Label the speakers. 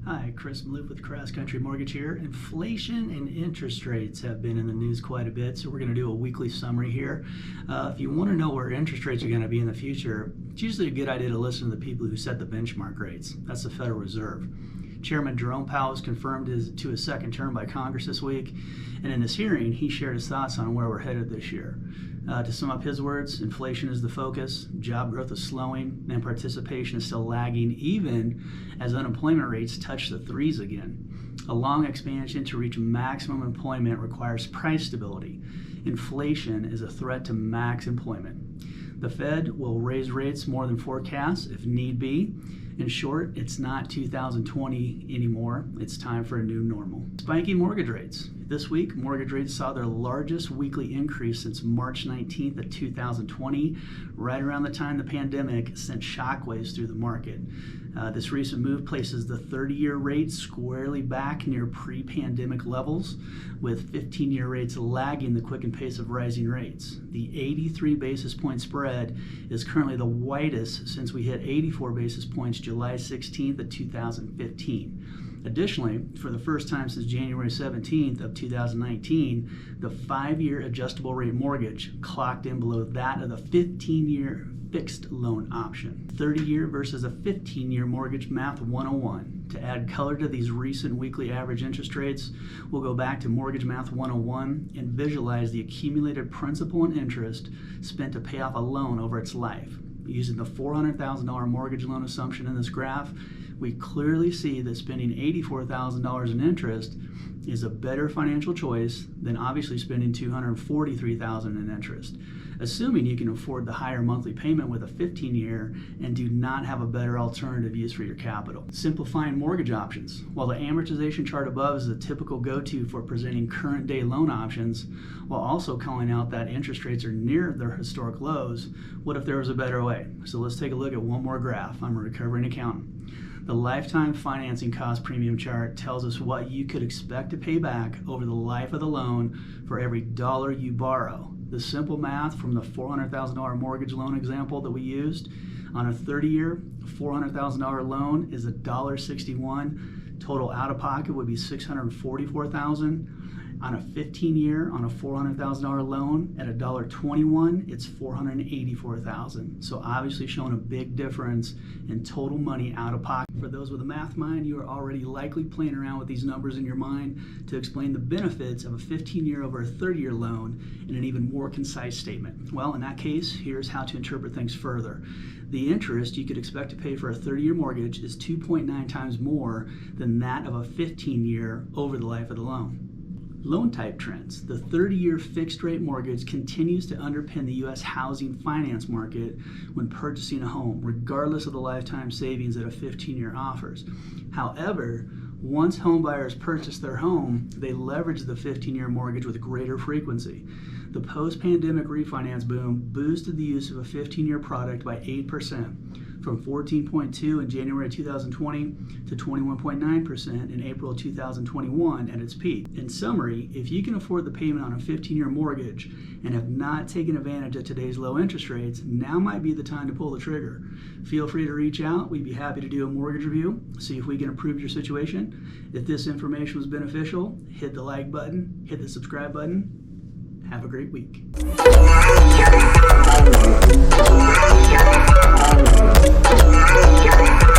Speaker 1: Hi, Chris Malouf with XCountry Mortgage here. Inflation and interest rates have been in the news quite a bit, so we're going to do a weekly summary here. If you want to know where interest rates are going to be in the future, it's usually a good idea to listen to the people who set the benchmark rates. That's the Federal Reserve. Chairman Jerome Powell was confirmed to his second term by Congress this week, and in this hearing, he shared his thoughts on where we're headed this year. To sum up his words, inflation is the focus, job growth is slowing, and participation is still lagging even as unemployment rates touch the threes again. A long expansion to reach maximum employment requires price stability. Inflation is a threat to max employment. The Fed will raise rates more than forecast if need be. In short, it's not 2020 anymore. It's time for a new normal. Spiking mortgage rates. This week, mortgage rates saw their largest weekly increase since March 19th of 2020, right around the time the pandemic sent shockwaves through the market. This recent move places the 30-year rate squarely back near pre-pandemic levels, with 15-year rates lagging the quickened pace of rising rates. The 83 basis point spread is currently the widest since we hit 84 basis points July 16th of 2015. Additionally, for the first time since January 17th of 2019, the 5-year adjustable rate mortgage clocked in below that of the 15-year fixed loan option. 30-year versus a 15-year mortgage math 101. To add color to these recent weekly average interest rates, we'll go back to Mortgage Math 101 and visualize the accumulated principal and interest spent to pay off a loan over its life. Using the $400,000 mortgage loan assumption in this graph, we clearly see that spending $84,000 in interest is a better financial choice than obviously spending $243,000 in interest, assuming you can afford the higher monthly payment with a 15-year and do not have a better alternative use for your capital. Simplifying mortgage options. While the amortization chart above is the typical go-to for presenting current day loan options, while also calling out that interest rates are near their historic lows, what if there was a better way? So let's take a look at one more graph. I'm a recovering accountant. The lifetime financing cost premium chart tells us what you could expect to pay back over the life of the loan for every dollar you borrow. The simple math from the $400,000 mortgage loan example that we used, on a 30-year, $400,000 loan is $1.61. Total out-of-pocket would be $644,000. On a 15-year, on a $400,000 loan at $1.21, it's $484,000. So obviously showing a big difference in total money out of pocket. For those with a math mind, you are already likely playing around with these numbers in your mind to explain the benefits of a 15-year over a 30-year loan in an even more concise statement. Well, in that case, here's how to interpret things further. The interest you could expect to pay for a 30-year mortgage is 2.9 times more than that of a 15-year over the life of the loan. Loan type trends. The 30-year fixed rate mortgage continues to underpin the U.S. housing finance market when purchasing a home, regardless of the lifetime savings that a 15-year offers. However, once home buyers purchase their home, they leverage the 15-year mortgage with greater frequency. The post-pandemic refinance boom boosted the use of a 15-year product by 8%. From 14.2 in January 2020 to 21.9% in April 2021 at its peak. In summary, if you can afford the payment on a 15-year mortgage and have not taken advantage of today's low interest rates, now might be the time to pull the trigger. Feel free to reach out. We'd be happy to do a mortgage review, see if we can improve your situation. If this information was beneficial, hit the like button, hit the subscribe button. Have a great week.
Speaker 2: Yeah.